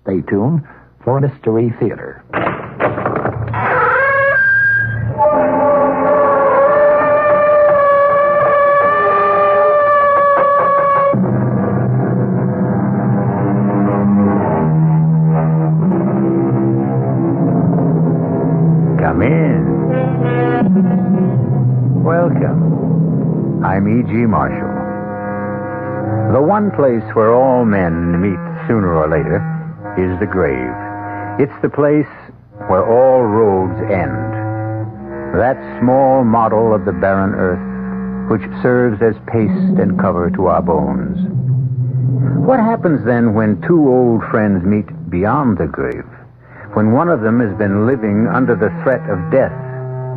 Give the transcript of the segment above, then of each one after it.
Stay tuned for Mystery Theater. Come in. Welcome. I'm E.G. Marshall. The one place where all men meet sooner or later is the grave. It's the place where all roads end. That small model of the barren earth which serves as paste and cover to our bones. What happens then when two old friends meet beyond the grave? When one of them has been living under the threat of death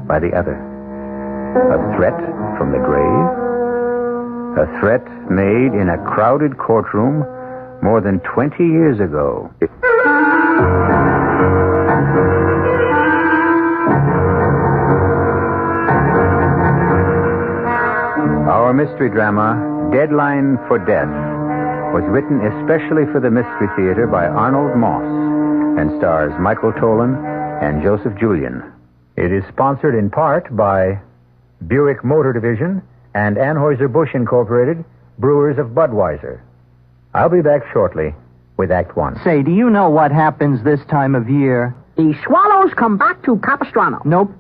by the other? A threat from the grave? A threat made in a crowded courtroom more than 20 years ago. Our mystery drama, Deadline for Death, was written especially for the Mystery Theater by Arnold Moss and stars Michael Tolan and Joseph Julian. It is sponsored in part by Buick Motor Division and Anheuser-Busch Incorporated, brewers of Budweiser. I'll be back shortly with Act One. Say, do you know what happens this time of year? The swallows come back to Capistrano. Nope.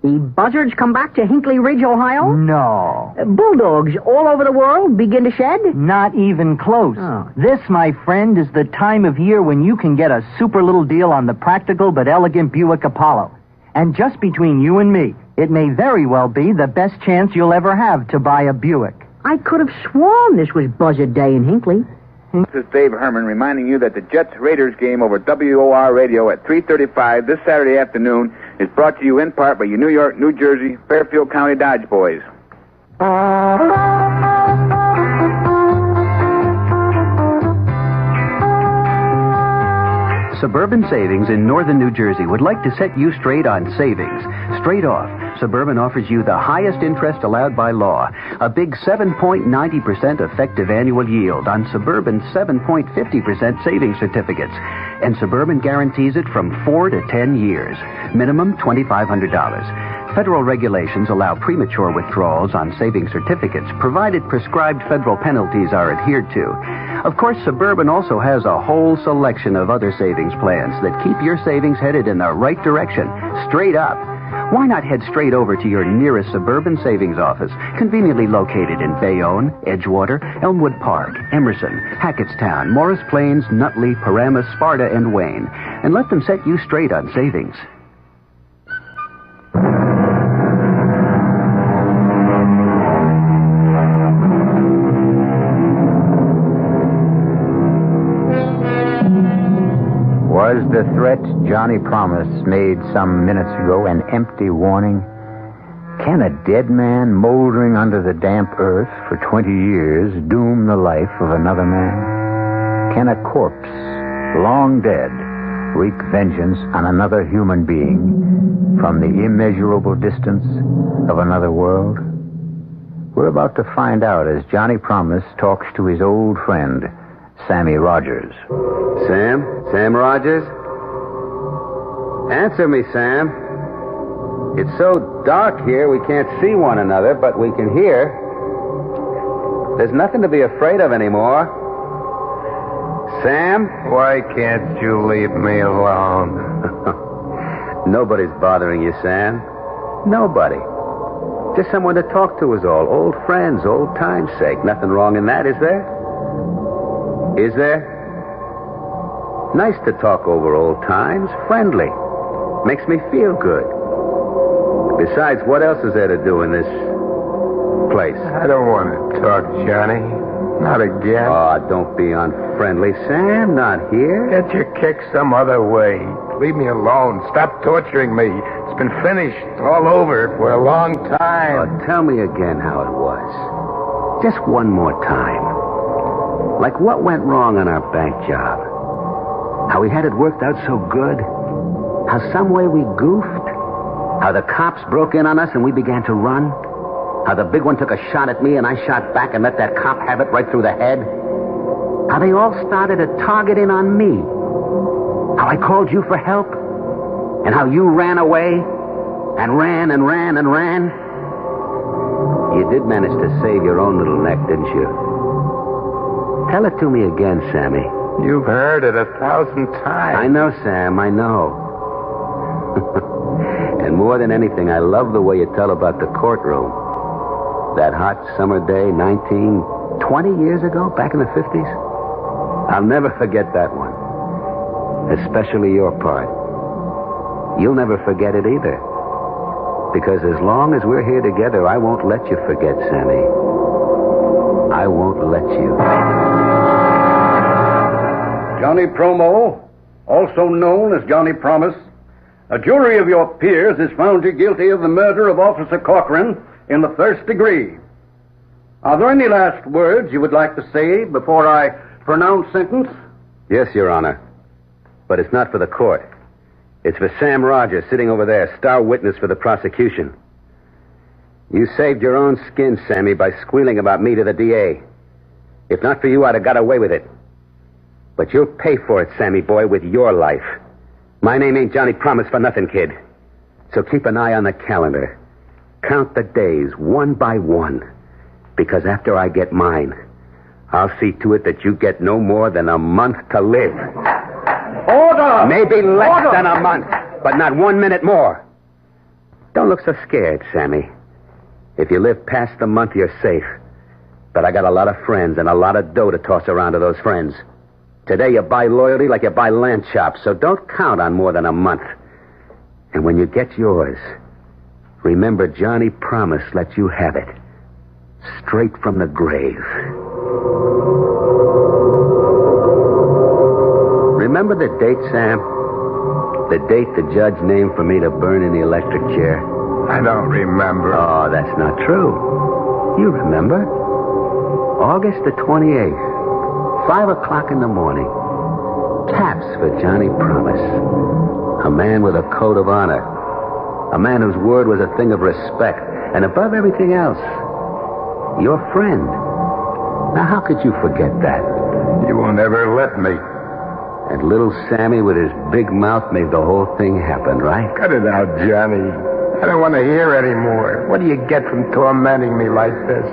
The buzzards come back to Hinkley Ridge, Ohio. No. Bulldogs all over the world begin to shed. Not even close. Oh. This, my friend, is the time of year when you can get a super little deal on the practical but elegant Buick Apollo. And just between you and me, it may very well be the best chance you'll ever have to buy a Buick. I could have sworn this was Buzzard Day in Hinkley. This is Dave Herman reminding you that the Jets-Raiders game over WOR radio at 3:35 this Saturday afternoon is brought to you in part by your New York, New Jersey, Fairfield County Dodge boys. Suburban Savings in northern New Jersey would like to set you straight on savings. Straight off, Suburban offers you the highest interest allowed by law, a big 7.90% effective annual yield on Suburban's 7.50% savings certificates. And Suburban guarantees it from 4 to 10 years. Minimum $2,500. Federal regulations allow premature withdrawals on savings certificates, provided prescribed federal penalties are adhered to. Of course, Suburban also has a whole selection of other savings plans that keep your savings headed in the right direction, straight up. Why not head straight over to your nearest Suburban savings office, conveniently located in Bayonne, Edgewater, Elmwood Park, Emerson, Hackettstown, Morris Plains, Nutley, Paramus, Sparta, and Wayne, and let them set you straight on savings. Was the threat Johnny Promise made some minutes ago an empty warning? Can a dead man moldering under the damp earth for 20 years doom the life of another man? Can a corpse, long dead, wreak vengeance on another human being from the immeasurable distance of another world? We're about to find out as Johnny Promise talks to his old friend, Sammy Rogers. Sam Rogers? Answer me, Sam. It's so dark here we can't see one another, but we can hear. There's nothing to be afraid of anymore. Sam? Why can't you leave me alone? Nobody's bothering you, Sam. Nobody. Just someone to talk to is all. Old friends, old time's sake. Nothing wrong in that, is there? Is there? Nice to talk over old times. Friendly. Makes me feel good. Besides, what else is there to do in this place? I don't want to talk, Johnny. Not again. Oh, don't be unfriendly, Sam. Not here. Get your kick some other way. Leave me alone. Stop torturing me. It's been finished all over for a long time. Oh, tell me again how it was. Just one more time. Like what went wrong on our bank job? How we had it worked out so good? How some way we goofed? How the cops broke in on us and we began to run? How the big one took a shot at me and I shot back and let that cop have it right through the head? How they all started to target in on me? How I called you for help? And how you ran away? And ran and ran and ran? You did manage to save your own little neck, didn't you? Tell it to me again, Sammy. You've heard it 1,000 times. I know, Sam, I know. And more than anything, I love the way you tell about the courtroom. That hot summer day, 20 years ago, back in the 50s. I'll never forget that one. Especially your part. You'll never forget it either. Because as long as we're here together, I won't let you forget, Sammy. I won't let you. Johnny Promo, also known as Johnny Promise, a jury of your peers is found you guilty of the murder of Officer Corcoran in the first degree. Are there any last words you would like to say before I pronounce sentence? Yes, Your Honor. But it's not for the court. It's for Sam Rogers, sitting over there, star witness for the prosecution. You saved your own skin, Sammy, by squealing about me to the DA. If not for you, I'd have got away with it. But you'll pay for it, Sammy boy, with your life. My name ain't Johnny Promise for nothing, kid. So keep an eye on the calendar. Count the days, one by one. Because after I get mine, I'll see to it that you get no more than a month to live. Order! Maybe less than a month, but not 1 minute more. Don't look so scared, Sammy. If you live past the month, you're safe. But I got a lot of friends and a lot of dough to toss around to those friends. Today you buy loyalty like you buy lamb chops, so don't count on more than a month. And when you get yours, remember Johnny Promise let you have it. Straight from the grave. Remember the date, Sam? The date the judge named for me to burn in the electric chair? I don't remember. Oh, that's not true. You remember. August the 28th. 5 o'clock in the morning. Taps for Johnny Promise. A man with a code of honor. A man whose word was a thing of respect. And above everything else, your friend. Now, how could you forget that? You won't ever let me. And little Sammy with his big mouth made the whole thing happen, right? Cut it out, Johnny. I don't want to hear anymore. What do you get from tormenting me like this?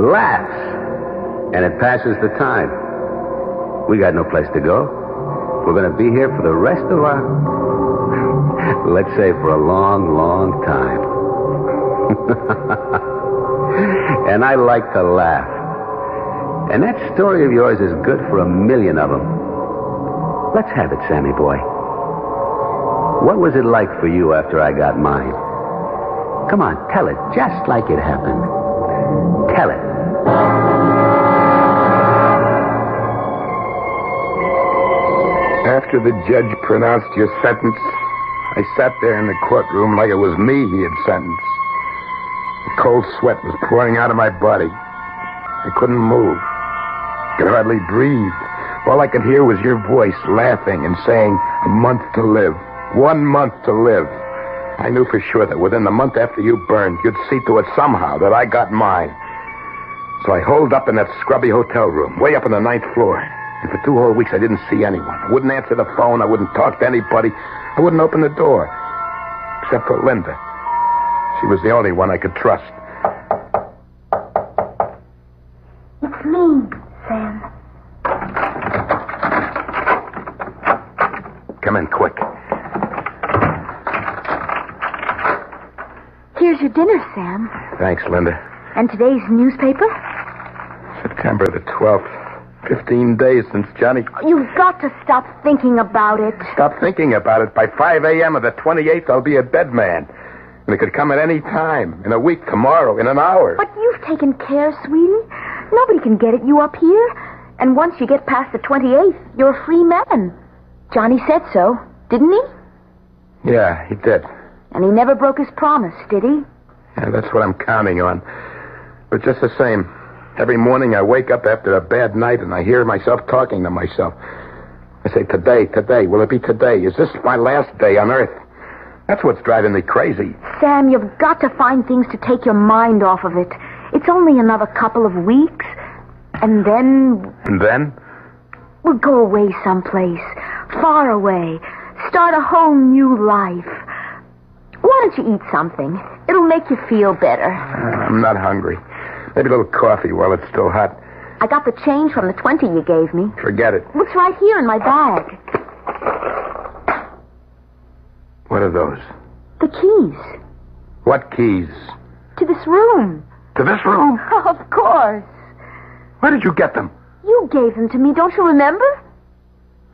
Laughs. And it passes the time. We got no place to go. We're going to be here for the rest of our... let's say for a long, long time. And I like to laugh. And that story of yours is good for 1,000,000 of them. Let's have it, Sammy boy. What was it like for you after I got mine? Come on, tell it just like it happened. Tell it. After the judge pronounced your sentence, I sat there in the courtroom like it was me he had sentenced. The cold sweat was pouring out of my body. I couldn't move. I could hardly breathe. All I could hear was your voice laughing and saying, a month to live. 1 month to live. I knew for sure that within the month after you burned, you'd see to it somehow that I got mine. So I holed up in that scrubby hotel room, way up on the 9th floor. And for 2 whole weeks, I didn't see anyone. I wouldn't answer the phone. I wouldn't talk to anybody. I wouldn't open the door. Except for Linda. She was the only one I could trust. It's me, Sam. Come in quick. Here's your dinner, Sam. Thanks, Linda. And today's newspaper? September the 12th. 15 days since Johnny... You've got to stop thinking about it. Stop thinking about it. By 5 a.m. of the 28th, I'll be a dead man. And it could come at any time. In a week, tomorrow, in an hour. But you've taken care, sweetie. Nobody can get at you up here. And once you get past the 28th, you're a free man. Johnny said so, didn't he? Yeah, he did. And he never broke his promise, did he? Yeah, that's what I'm counting on. But just the same, every morning I wake up after a bad night and I hear myself talking to myself. I say, today, will it be today? Is this my last day on Earth? That's what's driving me crazy. Sam, you've got to find things to take your mind off of it. It's only another couple of weeks. And then... And then? We'll go away someplace, far away. Start a whole new life. Why don't you eat something? It'll make you feel better. I'm not hungry. Maybe a little coffee while it's still hot. I got the change from the 20 you gave me. Forget it. It's right here in my bag. What are those? The keys. What keys? To this room. To this room? Of course. Where did you get them? You gave them to me, don't you remember?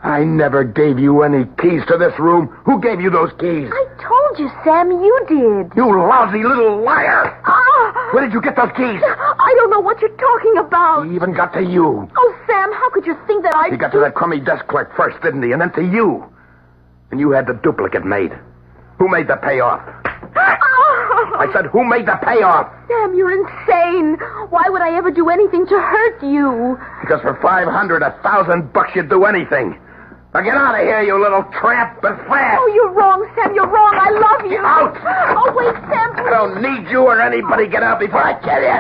I never gave you any keys to this room. Who gave you those keys? I told you, Sam, you did. You lousy little liar. Ah! Where did you get those keys? I don't know what you're talking about. He even got to you. Oh, Sam, how could you think that He got to that crummy desk clerk first, didn't he? And then to you. And you had the duplicate made. Who made the payoff? I said, who made the payoff? Sam, you're insane. Why would I ever do anything to hurt you? Because for $500, $1,000 you'd do anything. Now get out of here, you little tramp, but fast. Oh, you're wrong, Sam. You're wrong. I love you. Get out. Oh, wait, Sam. I don't need you or anybody. Get out before I kill you.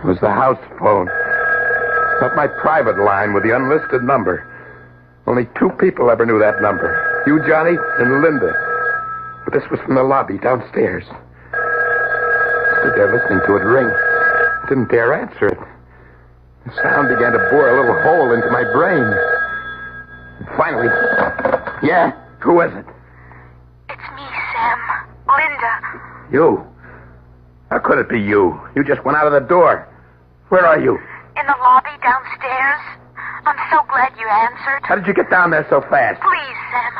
It was the house phone. Not my private line with the unlisted number. Only 2 people ever knew that number. You, Johnny, and Linda. But this was from the lobby downstairs. Stood there listening to it ring. Didn't dare answer it. The sound began to bore a little hole into my brain. And finally, yeah, who is it? It's me, Sam. Linda. You. How could it be you? You just went out of the door. Where are you? In the lobby downstairs. I'm so glad you answered. How did you get down there so fast? Please, Sam,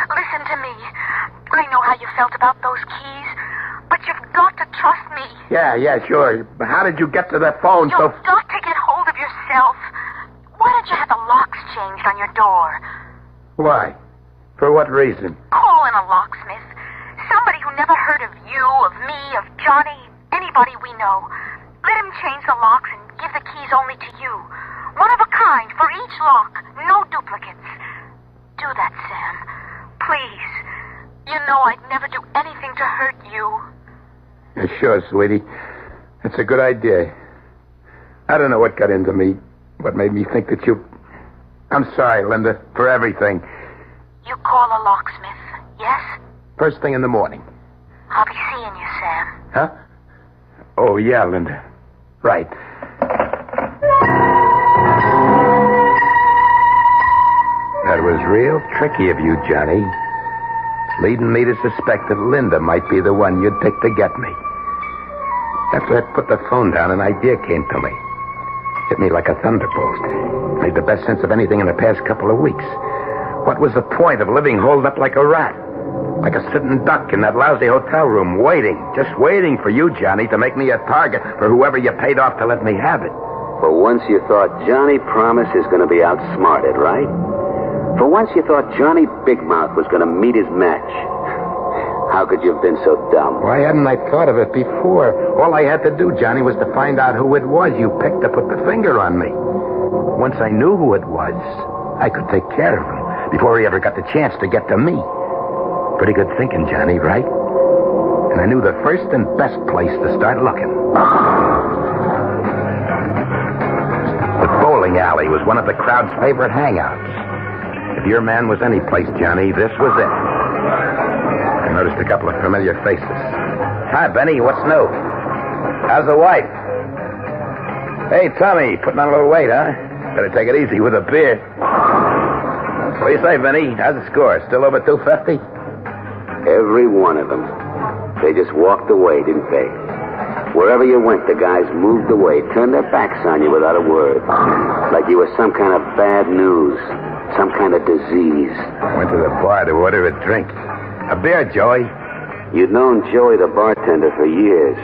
listen to me. I know how you felt about those keys, but you've got to trust me. Yeah, sure. But how did you get to the phone You've got to get hold of yourself. Why don't you have the locks changed on your door? Why? For what reason? Call in a locksmith. Somebody who never heard of you, of me, of Johnny, anybody we know. Let him change the locks and give the keys only to you. One of a kind for each lock. No duplicates. Do that, Sam. Please. You know I'd never do anything to hurt you. Yeah, sure, sweetie. That's a good idea. I don't know what got into me. What made me think that you... I'm sorry, Linda, for everything. You call a locksmith, yes? First thing in the morning. I'll be seeing you, Sam. Huh? Oh, yeah, Linda. Right. That was real tricky of you, Johnny. It's leading me to suspect that Linda might be the one you'd pick to get me. After I put the phone down, an idea came to me. Hit me like a thunderbolt. Made the best sense of anything in the past couple of weeks. What was the point of living holed up like a rat? Like a sitting duck in that lousy hotel room, waiting, just waiting for you, Johnny, to make me a target for whoever you paid off to let me have it. For once you thought Johnny Promise is going to be outsmarted, right? For once you thought Johnny Big Mouth was going to meet his match. How could you have been so dumb? Why hadn't I thought of it before? All I had to do, Johnny, was to find out who it was you picked to put the finger on me. Once I knew who it was, I could take care of him before he ever got the chance to get to me. Pretty good thinking, Johnny, right? And I knew the first and best place to start looking. The bowling alley was one of the crowd's favorite hangouts. If your man was any place, Johnny, this was it. I noticed a couple of familiar faces. Hi, Benny. What's new? How's the wife? Hey, Tommy. Putting on a little weight, huh? Better take it easy with a beer. What do you say, Benny? How's the score? Still over 250? Every one of them. They just walked away, didn't they? Wherever you went, the guys moved away, turned their backs on you without a word. Like you were some kind of bad news, some kind of disease. Went to the bar to order a drink. A beer, Joey. You'd known Joey the bartender for years.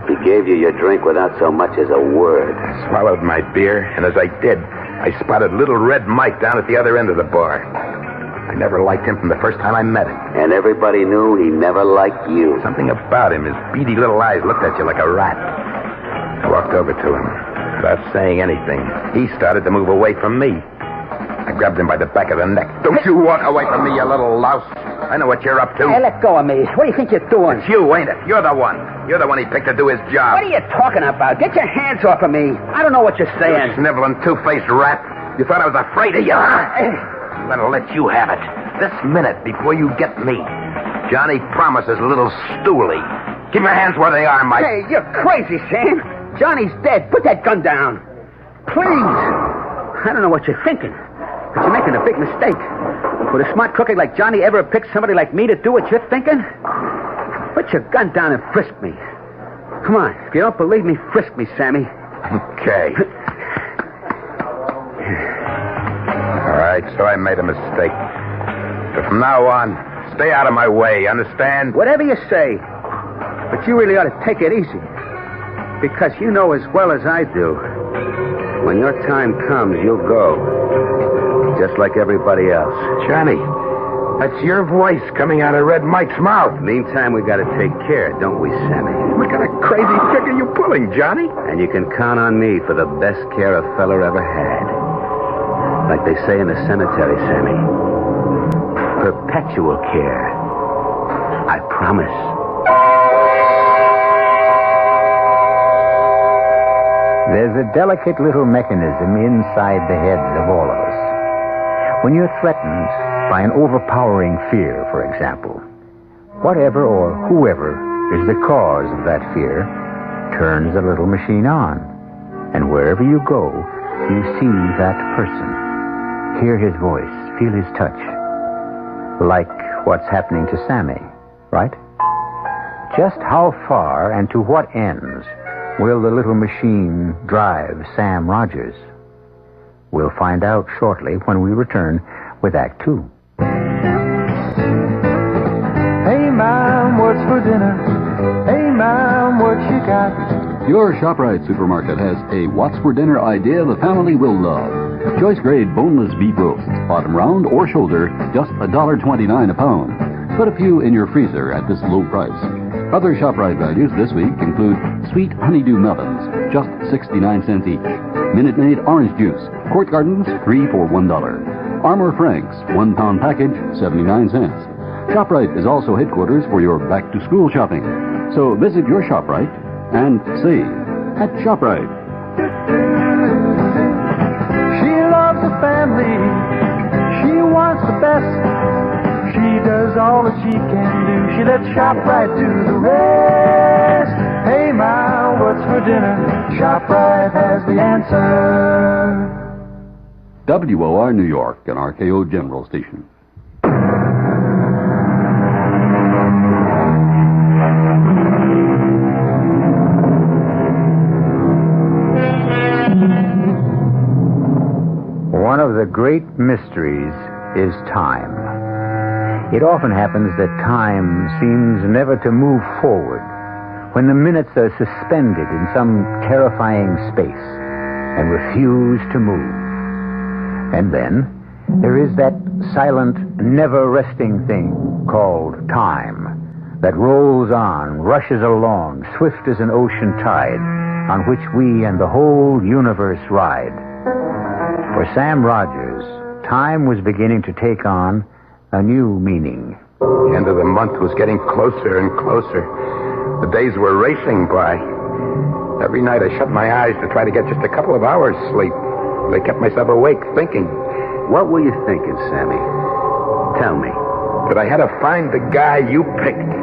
He gave you your drink without so much as a word. I swallowed my beer, and as I did, I spotted Little Red Mike down at the other end of the bar. I never liked him from the first time I met him. And everybody knew he never liked you. Something about him, his beady little eyes looked at you like a rat. I walked over to him. Without saying anything, he started to move away from me. I grabbed him by the back of the neck. Don't you walk away from me, you little louse. I know what you're up to. Hey, let go of me. What do you think you're doing? It's you, ain't it? You're the one. You're the one he picked to do his job. What are you talking about? Get your hands off of me. I don't know what you're saying. You sniveling, two-faced rat. You thought I was afraid of you, huh? I'm gonna let you have it. This minute, before you get me. Johnny promises little Stooley. Keep your hands where they are, Mike. Hey, you're crazy, Sam. Johnny's dead. Put that gun down. Please. I don't know what you're thinking, but you're making a big mistake. Would a smart cookie like Johnny ever pick somebody like me to do what you're thinking? Put your gun down and frisk me. Come on. If you don't believe me, frisk me, Sammy. Okay. All right, so I made a mistake. But from now on, stay out of my way, understand? Whatever you say. But you really ought to take it easy. Because you know as well as I do, when your time comes, you'll go. Just like everybody else. Johnny, that's your voice coming out of Red Mike's mouth. Meantime, we gotta take care, don't we, Sammy? What kind of crazy trick are you pulling, Johnny? And you can count on me for the best care a feller ever had. Like they say in the cemetery, Sammy. Perpetual care. I promise. There's a delicate little mechanism inside the heads of all of us. When you're threatened by an overpowering fear, for example, whatever or whoever is the cause of that fear turns the little machine on. And wherever you go, you see that person. Hear his voice, feel his touch. Like what's happening to Sammy, right? Just how far and to what ends will the little machine drive Sam Rogers? We'll find out shortly when we return with Act 2. Hey, Mom, what's for dinner? Hey, Mom, what you got? Your ShopRite supermarket has a what's for dinner idea the family will love. Choice grade boneless beef roast, bottom round or shoulder, just $1.29 a pound. Put a few in your freezer at this low price. Other ShopRite values this week include sweet honeydew melons, just 69 cents each. Minute Maid orange juice, Court Gardens, 3 for $1. Armour Franks, 1 pound package, 79 cents. ShopRite is also headquarters for your back-to-school shopping. So visit your ShopRite and save at ShopRite. She loves the family. She wants the best. She does all that she can do. She lets ShopRite do the rest. Hey, Ma, what's for dinner? ShopRite has the answer. WOR New York, an RKO General Station. One of the great mysteries is time. It often happens that time seems never to move forward, when the minutes are suspended in some terrifying space and refuse to move. And then there is that silent, never-resting thing called time that rolls on, rushes along, swift as an ocean tide, on which we and the whole universe ride. For Sam Rogers, time was beginning to take on a new meaning. The end of the month was getting closer and closer. The days were racing by. Every night I shut my eyes to try to get just a couple of hours sleep. I kept myself awake thinking. What were you thinking, Sammy? Tell me. That I had to find the guy you picked.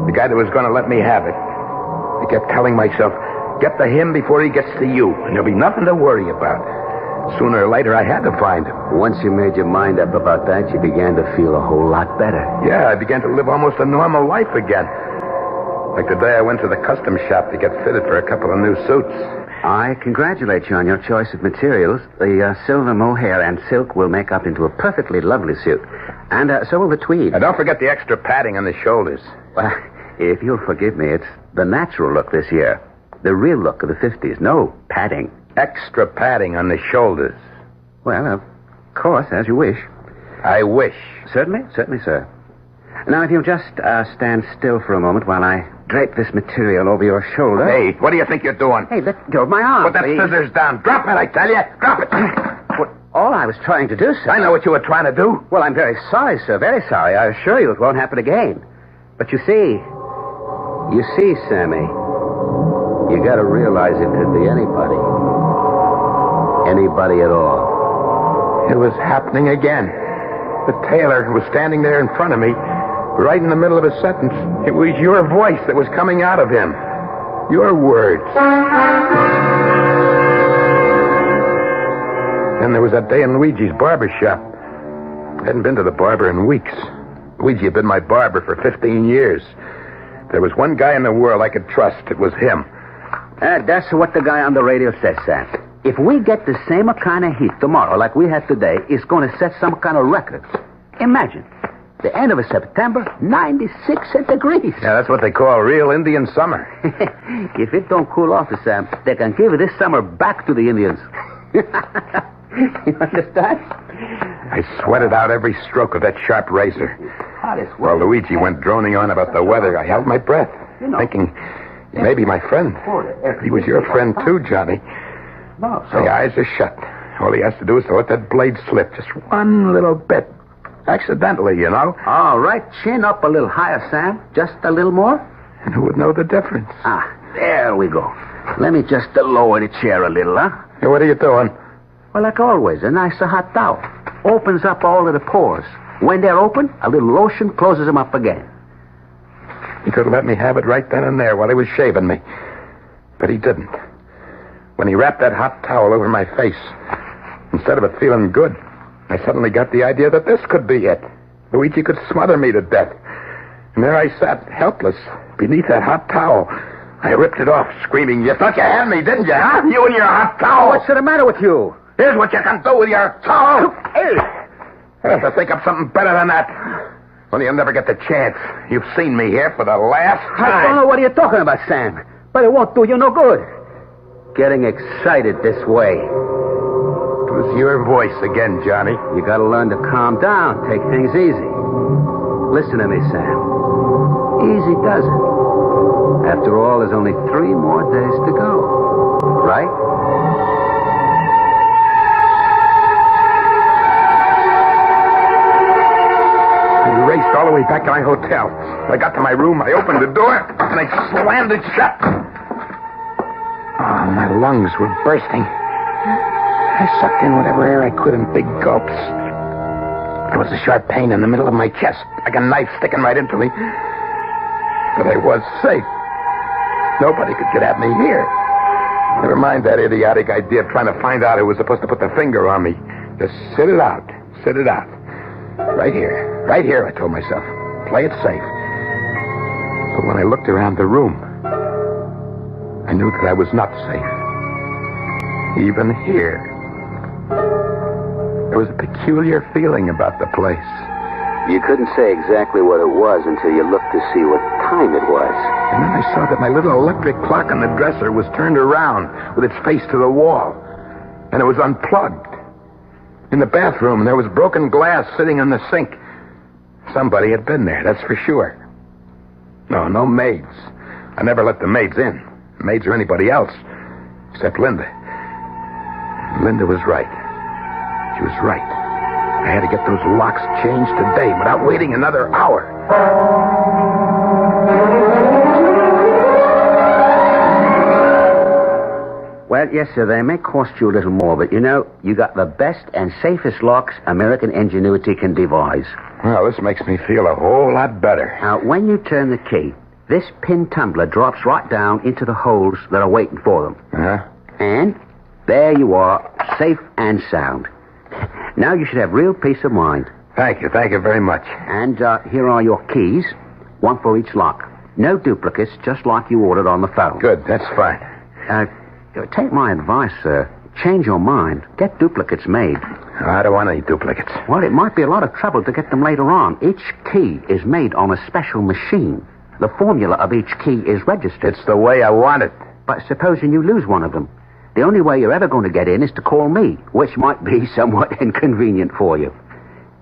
The guy that was going to let me have it. I kept telling myself, get to him before he gets to you, and there'll be nothing to worry about. Sooner or later, I had to find him. Once you made your mind up about that, you began to feel a whole lot better. Yeah, I began to live almost a normal life again. Like the day I went to the custom shop to get fitted for a couple of new suits. I congratulate you on your choice of materials. The silver mohair and silk will make up into a perfectly lovely suit. And so will the tweed. And don't forget the extra padding on the shoulders. Well, if you'll forgive me, it's the natural look this year. The real look of the 50s. No padding. Extra padding on the shoulders. Well, of course, as you wish. I wish. Certainly, sir. Now, if you'll just stand still for a moment while I drape this material over your shoulder. Hey, what do you think you're doing? Hey, let go of my arm, Put that please. scissors down. Drop it, I tell you. Drop it. All I was trying to do, sir... I know what you were trying to do. Well, I'm very sorry, sir. Very sorry. I assure you it won't happen again. But you see, Sammy, you got to realize it could be anybody. Anybody at all. It was happening again. The tailor was standing there in front of me, right in the middle of a sentence. It was your voice that was coming out of him. Your words. Then there was that day in Luigi's barber shop. I hadn't been to the barber in weeks. Luigi had been my barber for 15 years. There was one guy in the world I could trust. It was him. That's what the guy on the radio says, Sam. If we get the same kind of heat tomorrow like we had today, it's going to set some kind of record. Imagine. The end of September, 96 degrees. Yeah, that's what they call real Indian summer. If it don't cool off, Sam, they can give this summer back to the Indians. You understand? I sweated out every stroke of that sharp razor. While Luigi went droning on about the weather, I held my breath, thinking, he may be my friend. He was your friend too, Johnny. My eyes are shut. All he has to do is to let that blade slip just one little bit. Accidentally, you know. All right, chin up a little higher, Sam. Just a little more. And who would know the difference? There we go. Let me just lower the chair a little, huh? Hey, what are you doing? Well, like always, a nice hot towel. Opens up all of the pores. When they're open, a little lotion closes them up again. He could have let me have it right then and there while he was shaving me. But he didn't. When he wrapped that hot towel over my face, instead of it feeling good, I suddenly got the idea that this could be it. Luigi could smother me to death. And there I sat, helpless, beneath that hot towel. I ripped it off, screaming, you thought you had me, didn't you, huh? You and your hot towel. What's the matter with you? Here's what you can do with your towel. Hey! I have to think of something better than that. Well, you'll never get the chance. You've seen me here for the last time. I don't know what you're talking about, Sam. But it won't do you no good. Getting excited this way. It was your voice again, Johnny. You gotta learn to calm down. Take things easy. Listen to me, Sam. Easy does it. After all, there's only 3 more days to go. Right? I raced all the way back to my hotel. I got to my room, I opened the door, and I slammed it shut. Oh, my lungs were bursting. I sucked in whatever air I could in big gulps. There was a sharp pain in the middle of my chest, like a knife sticking right into me. But I was safe. Nobody could get at me here. Never mind that idiotic idea of trying to find out who was supposed to put the finger on me. Just sit it out. Sit it out. Right here. Right here, I told myself. Play it safe. But when I looked around the room, I knew that I was not safe. Even here. There was a peculiar feeling about the place. You couldn't say exactly what it was until you looked to see what time it was. And then I saw that my little electric clock on the dresser was turned around with its face to the wall. And it was unplugged. In the bathroom, there was broken glass sitting in the sink. Somebody had been there, that's for sure. No maids. I never let the maids in. Maids or anybody else. Except Linda. Linda was right. She was right. I had to get those locks changed today without waiting another hour. Well, yes, sir, they may cost you a little more, but you know, you got the best and safest locks American ingenuity can devise. Well, this makes me feel a whole lot better. Now, when you turn the key, this pin tumbler drops right down into the holes that are waiting for them. Uh-huh. And there you are, safe and sound. Now you should have real peace of mind. Thank you very much. And here are your keys, one for each lock. No duplicates, just like you ordered on the phone. Good, that's fine. Take my advice, sir. Change your mind. Get duplicates made. I don't want any duplicates. Well, it might be a lot of trouble to get them later on. Each key is made on a special machine. The formula of each key is registered. It's the way I want it. But supposing you lose one of them, the only way you're ever going to get in is to call me, which might be somewhat inconvenient for you.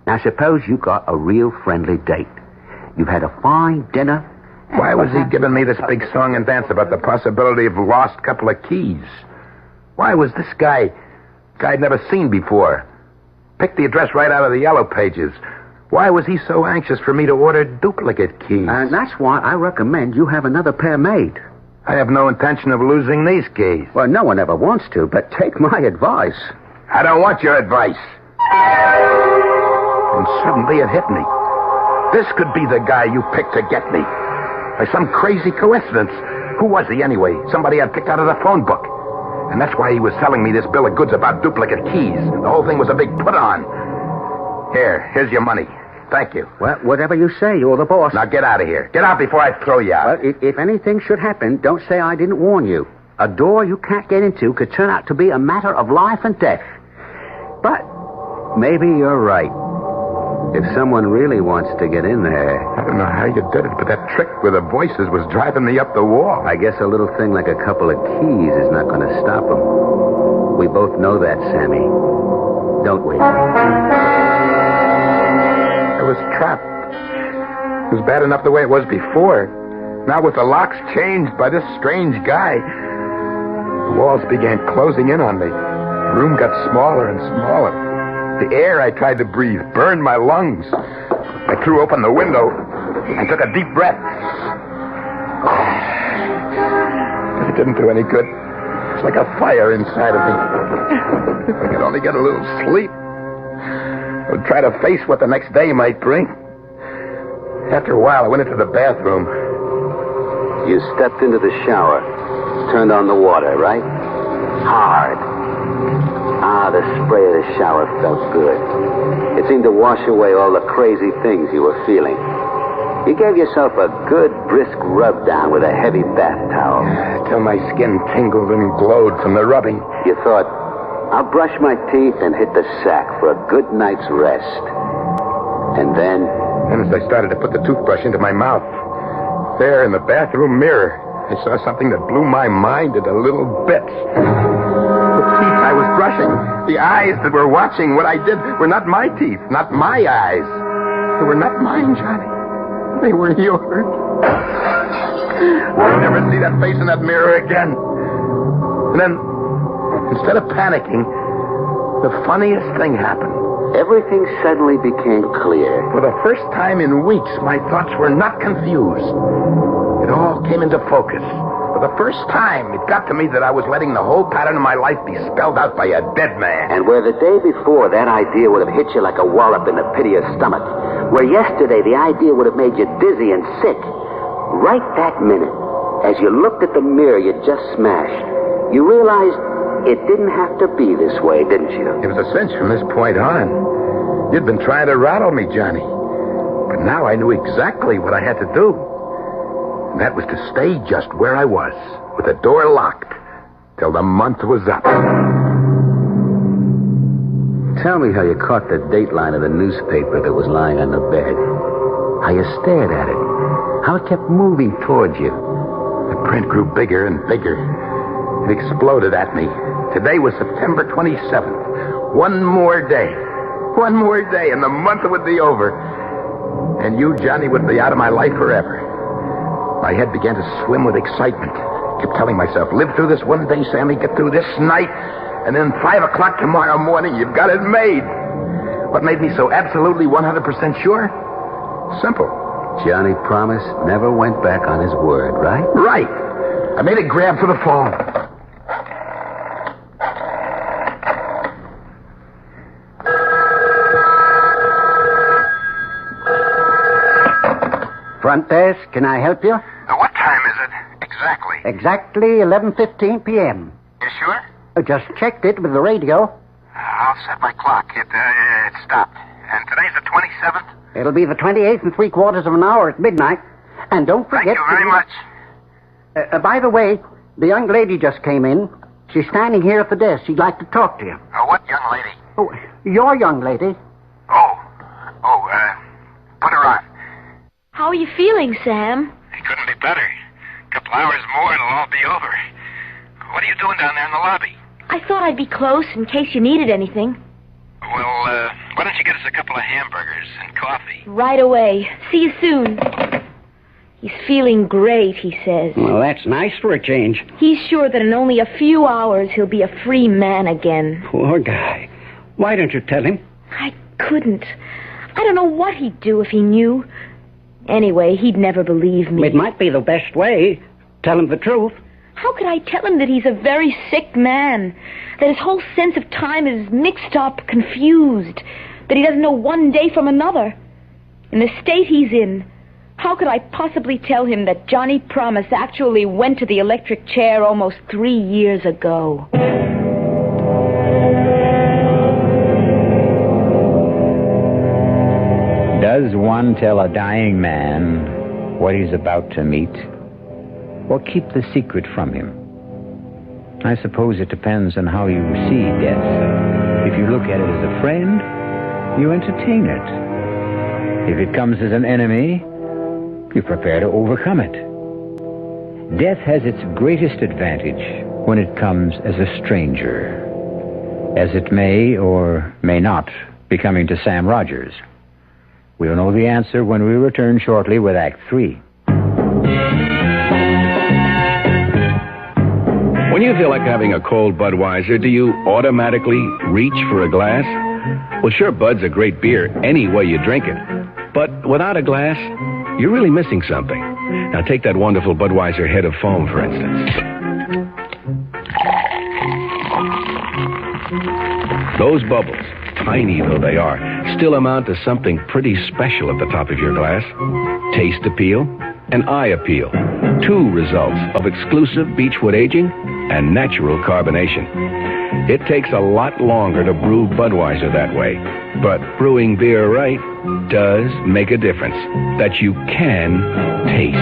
Now, suppose you got a real friendly date. You've had a fine dinner. Why was he giving me this big song and dance about the possibility of lost couple of keys? Why was this guy I'd never seen before, Picked the address right out of the yellow pages. Why was he so anxious for me to order duplicate keys? And that's why I recommend you have another pair made. I have no intention of losing these keys. Well, no one ever wants to, but take my advice. I don't want your advice. And suddenly it hit me. This could be the guy you picked to get me. By some crazy coincidence. Who was he anyway? Somebody I'd picked out of the phone book. And that's why he was selling me this bill of goods about duplicate keys. The whole thing was a big put-on. Here's your money. Thank you. Well, whatever you say, you're the boss. Now get out of here. Get out before I throw you out. Well, if anything should happen, don't say I didn't warn you. A door you can't get into could turn out to be a matter of life and death. But maybe you're right. If someone really wants to get in there... I don't know how you did it, but that trick with the voices was driving me up the wall. I guess a little thing like a couple of keys is not going to stop them. We both know that, Sammy. Don't we? I was trapped. It was bad enough the way it was before. Now with the locks changed by this strange guy, the walls began closing in on me. The room got smaller and smaller. The air I tried to breathe burned my lungs. I threw open the window and took a deep breath. But it didn't do any good. It's like a fire inside of me. If I could only get a little sleep, I would try to face what the next day might bring. After a while, I went into the bathroom. You stepped into the shower, turned on the water, right? Hard. The spray of the shower felt good. It seemed to wash away all the crazy things you were feeling. You gave yourself a good, brisk rub down with a heavy bath towel. Till my skin tingled and glowed from the rubbing. You thought, I'll brush my teeth and hit the sack for a good night's rest. And then... And as I started to put the toothbrush into my mouth, there in the bathroom mirror, I saw something that blew my mind into little bits. The teeth I was brushing, the eyes that were watching what I did were not my teeth, not my eyes. They were not mine, Johnny. They were yours. I'll never see that face in that mirror again. And then, instead of panicking, the funniest thing happened. Everything suddenly became clear. For the first time in weeks, my thoughts were not confused. It all came into focus. For the first time, it got to me that I was letting the whole pattern of my life be spelled out by a dead man. And where the day before that idea would have hit you like a wallop in the pit of your stomach, where yesterday the idea would have made you dizzy and sick, right that minute, as you looked at the mirror you just smashed, you realized it didn't have to be this way, didn't you? It was a cinch from this point on. You'd been trying to rattle me, Johnny. But now I knew exactly what I had to do. And that was to stay just where I was, with the door locked, till the month was up. Tell me how you caught the dateline of the newspaper that was lying on the bed. How you stared at it. How it kept moving towards you. The print grew bigger and bigger. It exploded at me. Today was September 27th. One more day. One more day, and the month would be over. And you, Johnny, would be out of my life forever. My head began to swim with excitement. I kept telling myself, live through this one day, Sammy, get through this night, and then 5 o'clock tomorrow morning, you've got it made. What made me so absolutely 100% sure? Simple. Johnny Promise never went back on his word, right? Right. I made a grab for the phone. Front desk, can I help you? What time is it? Exactly. Exactly 11:15 p.m. You sure? I just checked it with the radio. I'll set my clock. It stopped. And today's the 27th? It'll be the 28th and 3/4 of an hour at midnight. And don't forget... Thank you very much. By the way, the young lady just came in. She's standing here at the desk. She'd like to talk to you. What young lady? Oh, your young lady. Put her on. How are you feeling, Sam? It couldn't be better. A couple hours more and it'll all be over. What are you doing down there in the lobby? I thought I'd be close in case you needed anything. Well, why don't you get us a couple of hamburgers and coffee? Right away. See you soon. He's feeling great, he says. Well, that's nice for a change. He's sure that in only a few hours he'll be a free man again. Poor guy. Why don't you tell him? I couldn't. I don't know what he'd do if he knew. Anyway, he'd never believe me. It might be the best way. Tell him the truth. How could I tell him that he's a very sick man? That his whole sense of time is mixed up, confused. That he doesn't know one day from another. In the state he's in, how could I possibly tell him that Johnny Promise actually went to the electric chair almost 3 years ago? Does one tell a dying man what he's about to meet? Or keep the secret from him? I suppose it depends on how you see death. If you look at it as a friend, you entertain it. If it comes as an enemy, you prepare to overcome it. Death has its greatest advantage when it comes as a stranger, as it may or may not be coming to Sam Rogers. We'll know the answer when we return shortly with Act 3. When you feel like having a cold Budweiser, do you automatically reach for a glass? Well, sure, Bud's a great beer any way you drink it. But without a glass, you're really missing something. Now take that wonderful Budweiser head of foam, for instance. Those bubbles, tiny though they are, still amount to something pretty special at the top of your glass. Taste appeal and eye appeal. 2 results of exclusive beechwood aging and natural carbonation. It takes a lot longer to brew Budweiser that way, but brewing beer right does make a difference that you can taste.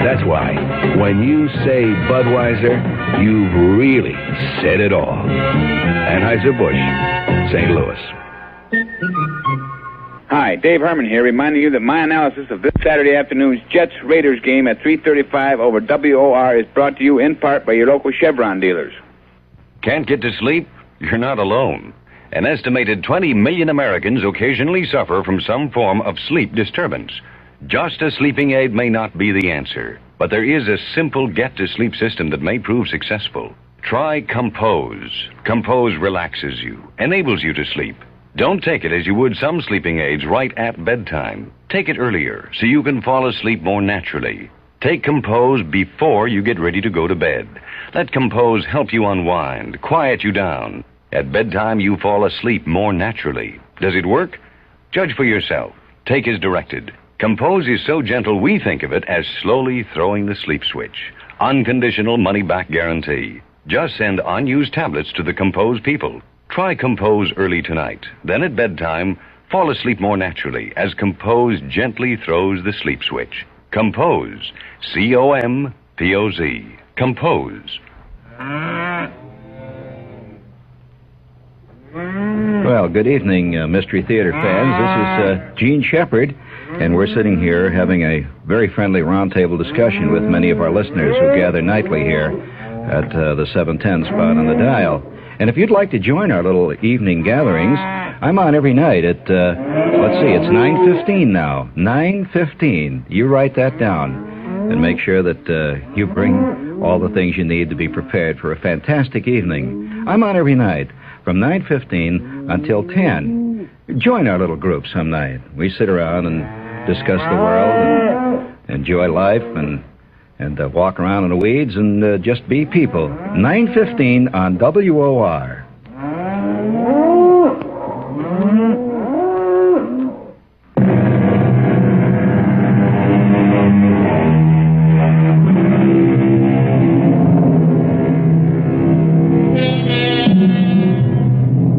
That's why, when you say Budweiser, you've really said it all. Anheuser-Busch, St. Louis. Hi, Dave Herman here, reminding you that my analysis of this Saturday afternoon's Jets-Raiders game at 3:35 over WOR is brought to you in part by your local Chevron dealers. Can't get to sleep? You're not alone. An estimated 20 million Americans occasionally suffer from some form of sleep disturbance. Just a sleeping aid may not be the answer, but there is a simple get-to-sleep system that may prove successful. Try Compose. Compose relaxes you, enables you to sleep. Don't take it as you would some sleeping aids right at bedtime. Take it earlier so you can fall asleep more naturally. Take Compose before you get ready to go to bed. Let Compose help you unwind, quiet you down. At bedtime, you fall asleep more naturally. Does it work? Judge for yourself. Take as directed. Compose is so gentle we think of it as slowly throwing the sleep switch. Unconditional money-back guarantee. Just send unused tablets to the Compose people. Try Compose early tonight. Then at bedtime, fall asleep more naturally as Compose gently throws the sleep switch. Compose. C-O-M-P-O-Z. Compose. Well, good evening, Mystery Theater fans. This is Gene Shepard, and we're sitting here having a very friendly roundtable discussion with many of our listeners who gather nightly here at the 710 spot on the dial. And if you'd like to join our little evening gatherings, I'm on every night at, let's see, it's 9:15 now. 9:15. You write that down and make sure that you bring all the things you need to be prepared for a fantastic evening. I'm on every night from 9:15 until 10. Join our little group some night. We sit around and discuss the world and enjoy life and walk around in the weeds and just be people. 9:15 on WOR.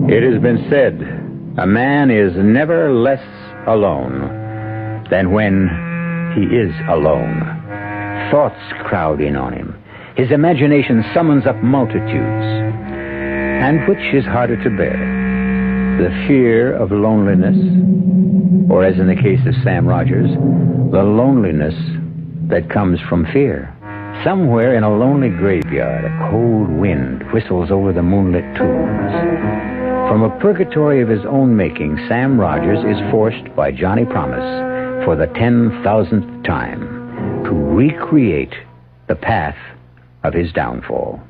It has been said, a man is never less alone than when he is alone. Thoughts crowd in on him. His imagination summons up multitudes. And which is harder to bear? The fear of loneliness, or as in the case of Sam Rogers, the loneliness that comes from fear. Somewhere in a lonely graveyard, a cold wind whistles over the moonlit tombs. From a purgatory of his own making, Sam Rogers is forced by Johnny Promise for the 10,000th time to recreate the path of his downfall.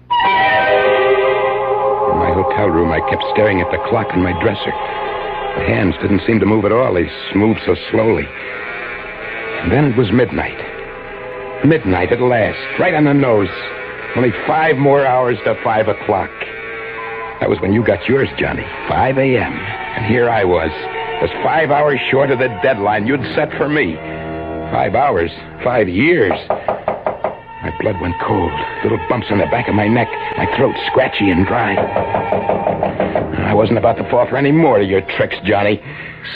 My hotel room, I kept staring at the clock on my dresser. The hands didn't seem to move at all. They moved so slowly. And then it was midnight. Midnight at last, right on the nose. Only 5 more hours to 5 o'clock. That was when you got yours, Johnny. 5 a.m. And here I was, just 5 hours short of the deadline you'd set for me. 5 hours, 5 years. My blood went cold. Little bumps on the back of my neck. My throat scratchy and dry. I wasn't about to fall for any more of your tricks, Johnny.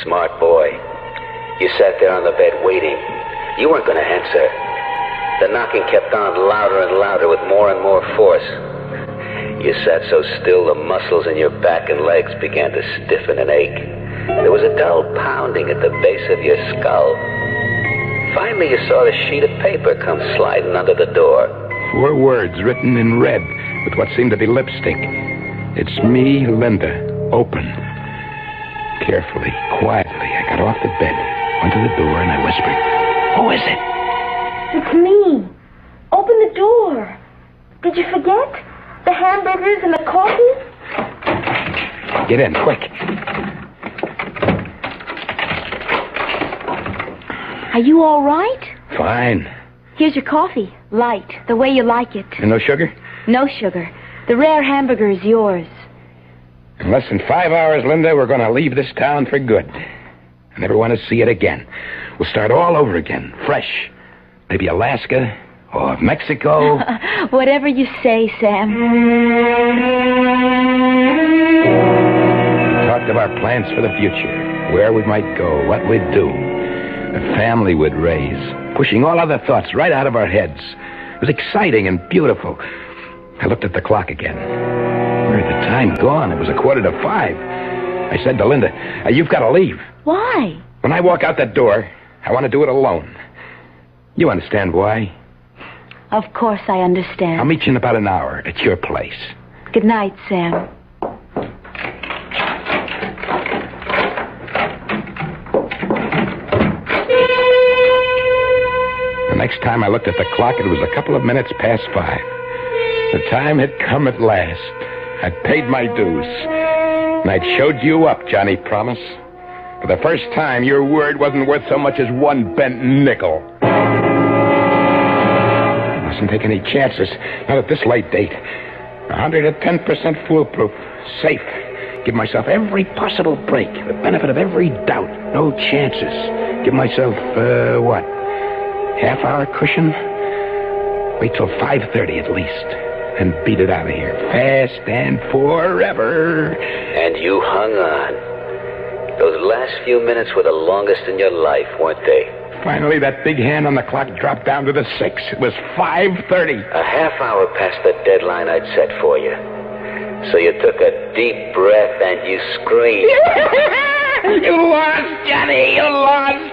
Smart boy. You sat there on the bed waiting. You weren't going to answer. The knocking kept on louder and louder with more and more force. You sat so still the muscles in your back and legs began to stiffen and ache. There was a dull pounding at the base of your skull. Finally, you saw the sheet of paper come sliding under the door. 4 words written in red with what seemed to be lipstick. It's me, Linda. Open. Carefully, quietly, I got off the bed, went to the door, and I whispered, "Who is it?" It's me. Open the door. Did you forget? The hamburgers and the coffee? Get in, quick. Are you all right? Fine. Here's your coffee. Light, the way you like it. And no sugar? No sugar. The rare hamburger is yours. In less than 5 hours, Linda, we're going to leave this town for good. I never want to see it again. We'll start all over again, fresh. Maybe Alaska or Mexico. Whatever you say, Sam. We talked of our plans for the future, where we might go, what we'd do, the family we'd raise, pushing all other thoughts right out of our heads. It was exciting and beautiful. I looked at the clock again. Where had the time gone? It was 4:45. I said to Linda, "You've got to leave." Why? When I walk out that door, I want to do it alone. You understand why? Of course I understand. I'll meet you in about an hour at your place. Good night, Sam. The next time I looked at the clock, it was a couple of minutes past 5. The time had come at last. I'd paid my dues. And I'd showed you up, Johnny Promise. For the first time, your word wasn't worth so much as 1 bent nickel. I mustn't take any chances, not at this late date. 110% foolproof, safe. Give myself every possible break, the benefit of every doubt, no chances. Give myself, half-hour cushion? Wait till 5:30 at least, and beat it out of here, fast and forever. And you hung on. Those last few minutes were the longest in your life, weren't they? Finally, that big hand on the clock dropped down to the 6. It was 5:30. A half hour past the deadline I'd set for you. So you took a deep breath and you screamed. You lost, Johnny, you lost.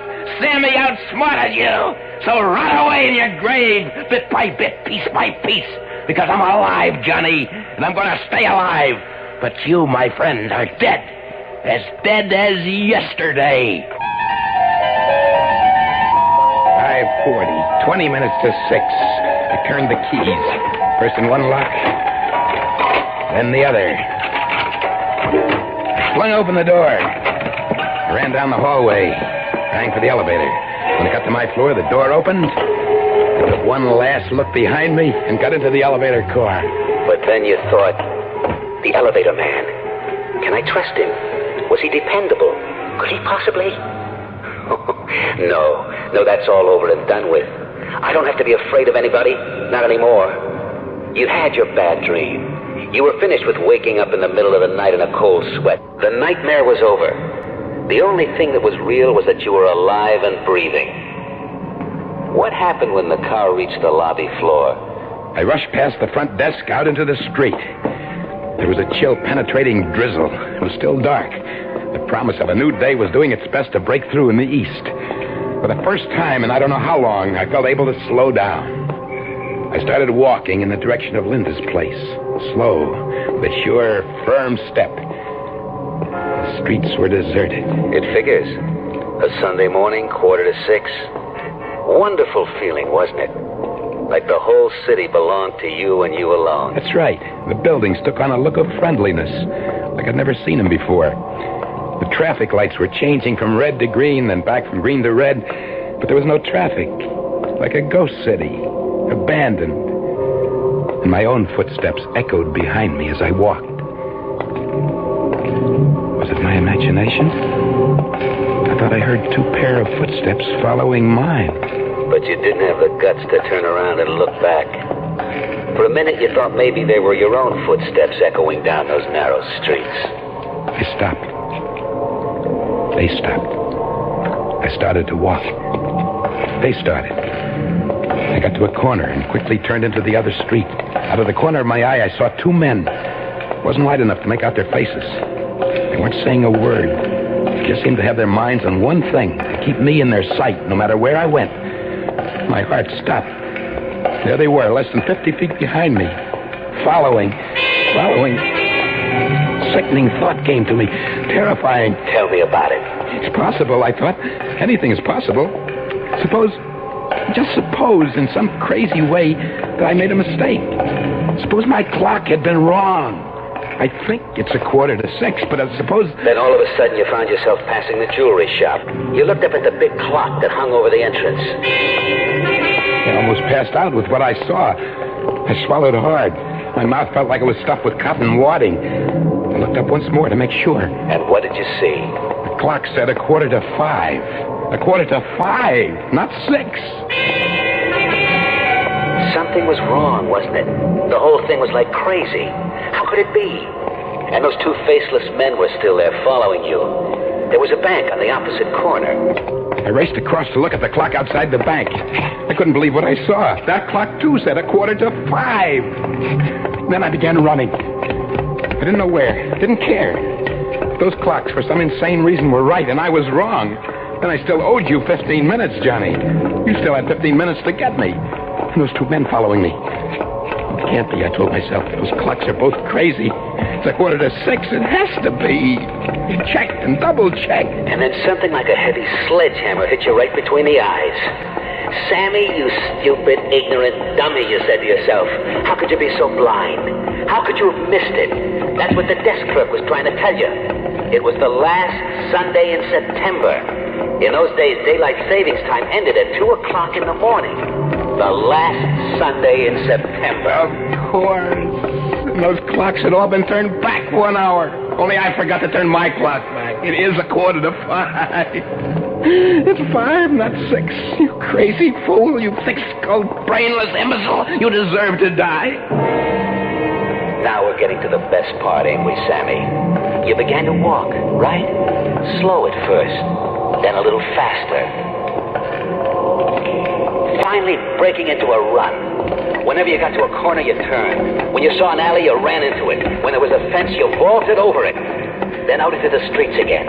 Sammy outsmarted you. So rot away in your grave, bit by bit, piece by piece. Because I'm alive, Johnny, and I'm going to stay alive. But you, my friend, are dead. As dead as yesterday. 5:40, 20 minutes to 6. I turned the keys. First in one lock, then the other. I flung open the door. I ran down the hallway, rang for the elevator. When I got to my floor, the door opened. I took one last look behind me and got into the elevator car. But then you thought, the elevator man, can I trust him? Was he dependable? Could he possibly? No, that's all over and done with. I don't have to be afraid of anybody, not anymore. You had your bad dream. You were finished with waking up in the middle of the night in a cold sweat. The nightmare was over. The only thing that was real was that you were alive and breathing. What happened when the car reached the lobby floor? I rushed past the front desk out into the street. There was a chill, penetrating drizzle. It was still dark. The promise of a new day was doing its best to break through in the east. For the first time in I don't know how long, I felt able to slow down. I started walking in the direction of Linda's place. Slow, with a sure, firm step. The streets were deserted. It figures. A Sunday morning, 5:45. Wonderful feeling, wasn't it? Like the whole city belonged to you and you alone. That's right. The buildings took on a look of friendliness, like I'd never seen them before. The traffic lights were changing from red to green, then back from green to red, but there was no traffic. Like a ghost city, abandoned. And my own footsteps echoed behind me as I walked. Was it my imagination? I thought I heard two pair of footsteps following mine. But you didn't have the guts to turn around and look back. For a minute, you thought maybe they were your own footsteps echoing down those narrow streets. I stopped. They stopped. I started to walk. They started. I got to a corner and quickly turned into the other street. Out of the corner of my eye, I saw two men. It wasn't light enough to make out their faces. They weren't saying a word. They just seemed to have their minds on one thing, to keep me in their sight, no matter where I went. My heart stopped. There they were, less than 50 feet behind me. Following. Sickening thought came to me. Terrifying. Tell me about it. It's possible, I thought. Anything is possible. Just suppose, in some crazy way, that I made a mistake. Suppose my clock had been wrong. I think it's 5:45, but I suppose... Then all of a sudden you found yourself passing the jewelry shop. You looked up at the big clock that hung over the entrance. I almost passed out with what I saw. I swallowed hard. My mouth felt like it was stuffed with cotton wadding. I looked up once more to make sure. And what did you see? The clock said 5:15. 5:15, not 6. Something was wrong, wasn't it? The whole thing was like crazy. How could it be? And those two faceless men were still there following you. There was a bank on the opposite corner. I raced across to look at the clock outside the bank. I couldn't believe what I saw. That clock, too, said 5:15. Then I began running. I didn't know where. Didn't care. Those clocks, for some insane reason, were right, and I was wrong. Then I still owed you 15 minutes, Johnny. You still had 15 minutes to get me. And those two men following me. It can't be, I told myself. Those clocks are both crazy. It's 5:45. It has to be. You checked and double-checked. And then something like a heavy sledgehammer hit you right between the eyes. Sammy, you stupid, ignorant dummy, you said to yourself. How could you be so blind? How could you have missed it? That's what the desk clerk was trying to tell you. It was the last Sunday in September. In those days, daylight savings time ended at 2 o'clock in the morning. The last Sunday in September. Of course. And those clocks had all been turned back 1 hour. Only I forgot to turn my clock back. It is 5:15. It's 5, not 6. You crazy fool. You thick-skulled, brainless imbecile. You deserve to die. Now we're getting to the best part, ain't we, Sammy? You began to walk, right? Slow at first, then a little faster. Finally breaking into a run. Whenever you got to a corner, you turned. When you saw an alley, you ran into it. When there was a fence, you vaulted over it. Then out into the streets again.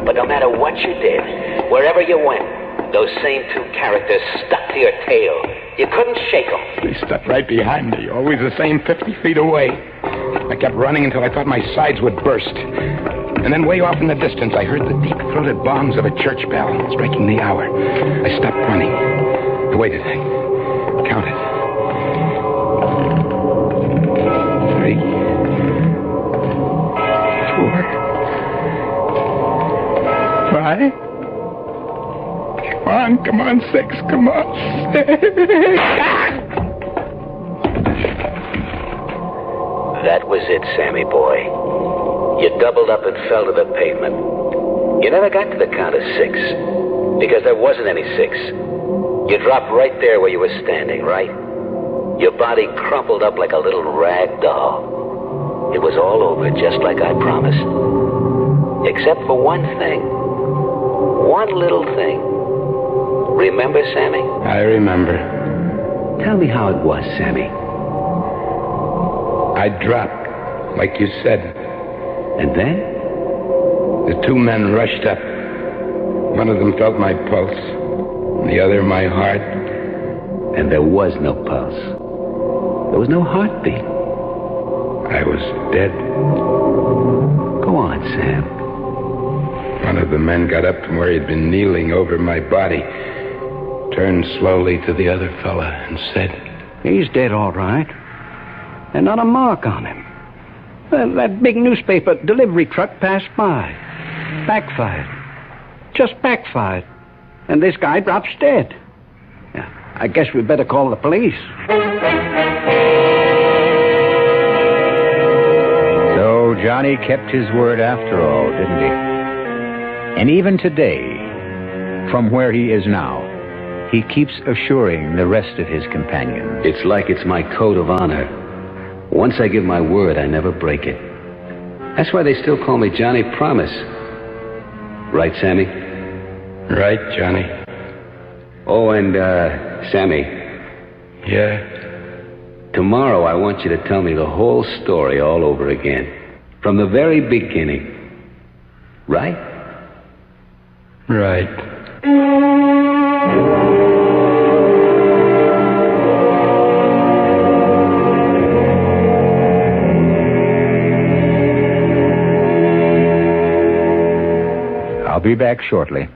But no matter what you did, wherever you went, those same two characters stuck to your tail. You couldn't shake them. They stuck right behind me, always the same 50 feet away. I kept running until I thought my sides would burst. And then way off in the distance, I heard the deep-throated bongs of a church bell striking the hour. I stopped running. I waited. I counted. 3, 4, 5. Come on, 6. Come on, 6. That was it, Sammy boy. You doubled up and fell to the pavement. You never got to the count of 6, because there wasn't any 6. You dropped right there where you were standing, right? Your body crumpled up like a little rag doll. It was all over, just like I promised. Except for one thing. One little thing. Remember, Sammy? I remember. Tell me how it was, Sammy. I dropped, like you said. And then? The two men rushed up. One of them felt my pulse, and the other my heart. And there was no pulse. There was no heartbeat. I was dead. Go on, Sam. One of the men got up from where he'd been kneeling over my body, turned slowly to the other fella and said, He's dead, all right. And not a mark on him. That big newspaper delivery truck passed by. Backfired. Just backfired. And this guy drops dead. Yeah, I guess we better call the police. So Johnny kept his word after all, didn't he? And even today, from where he is now, he keeps assuring the rest of his companions. It's like it's my code of honor. Once I give my word, I never break it. That's why they still call me Johnny Promise. Right, Sammy? Right, Johnny. Oh, and, Sammy. Yeah? Tomorrow I want you to tell me the whole story all over again. From the very beginning. Right? Right. I'll be back shortly.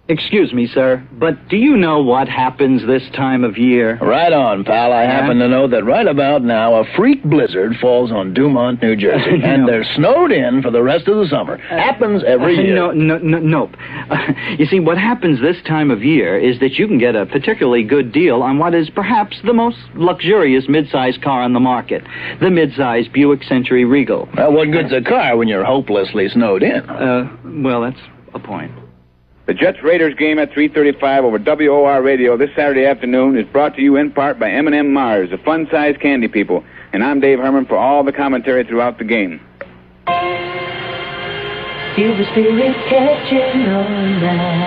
Excuse me, sir, but do you know what happens this time of year? Right on, pal. I happen to know that right about now a freak blizzard falls on Dumont, New Jersey, and they're snowed in for the rest of the summer. Happens every year. Nope. You see, what happens this time of year is that you can get a particularly good deal on what is perhaps the most luxurious mid-size car on the market, the mid-size Buick Century Regal. Well, what good's a car when you're hopelessly snowed in? Well, that's a point. The Jets-Raiders game at 3:35 over WOR Radio this Saturday afternoon is brought to you in part by M&M Mars, the fun-sized candy people. And I'm Dave Herman for all the commentary throughout the game. Feel the spirit catching on now.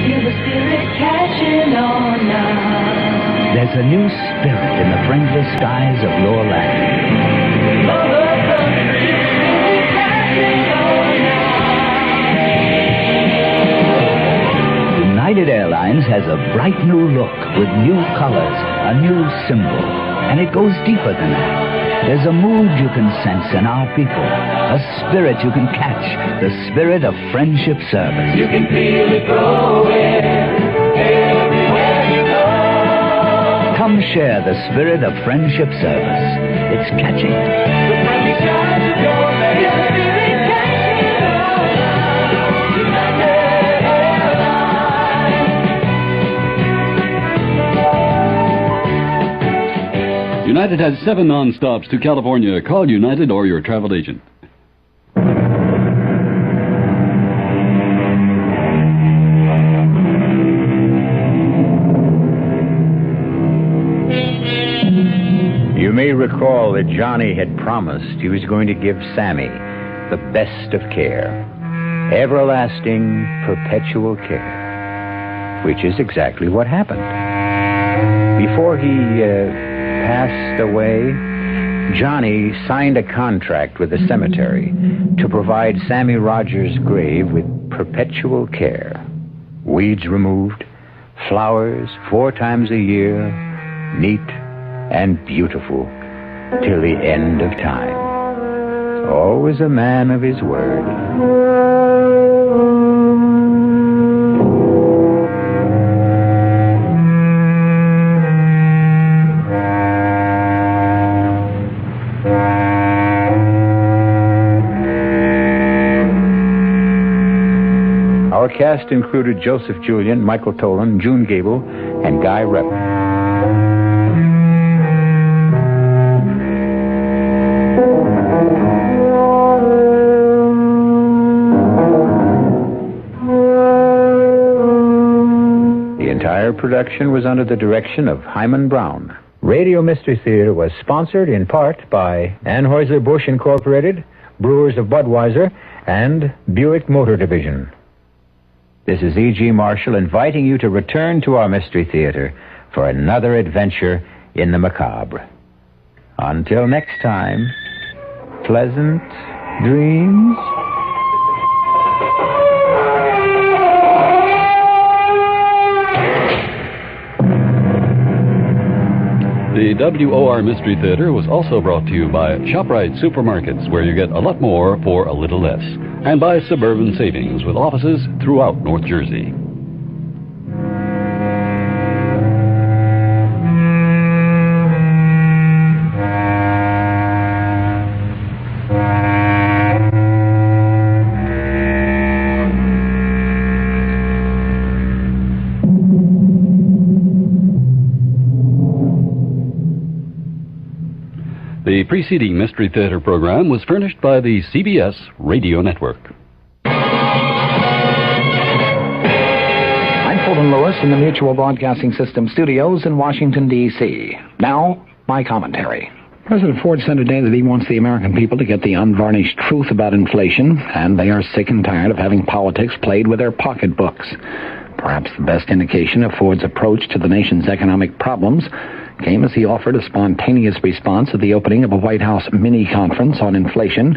Feel the spirit catching on now. There's a new spirit in the friendly skies of your land. United Airlines has a bright new look with new colors, a new symbol, and it goes deeper than that. There's a mood you can sense in our people, a spirit you can catch, the spirit of friendship service. You can feel it growing everywhere you go. Come share the spirit of friendship service. It's catching. The friendly skies of your land. Your spirit catching on now. United United has 7 non-stops to California. Call United or your travel agent. You may recall that Johnny had promised he was going to give Sammy the best of care. Everlasting, perpetual care. Which is exactly what happened. Before he passed away, Johnny signed a contract with the cemetery to provide Sammy Rogers' grave with perpetual care. Weeds removed, flowers 4 times a year, neat and beautiful till the end of time. Always a man of his word. Our cast included Joseph Julian, Michael Tolan, June Gable, and Guy Rep. The entire production was under the direction of Hyman Brown. Radio Mystery Theater was sponsored in part by Anheuser-Busch Incorporated, Brewers of Budweiser, and Buick Motor Division. This is E.G. Marshall inviting you to return to our Mystery Theater for another adventure in the macabre. Until next time, pleasant dreams. The WOR Mystery Theater was also brought to you by ShopRite Supermarkets, where you get a lot more for a little less, and by Suburban Savings, with offices throughout North Jersey. The preceding Mystery Theater program was furnished by the CBS Radio Network. I'm Fulton Lewis in the Mutual Broadcasting System studios in Washington, D.C. Now, my commentary. President Ford said today that he wants the American people to get the unvarnished truth about inflation, and they are sick and tired of having politics played with their pocketbooks. Perhaps the best indication of Ford's approach to the nation's economic problems came as he offered a spontaneous response at the opening of a White House mini-conference on inflation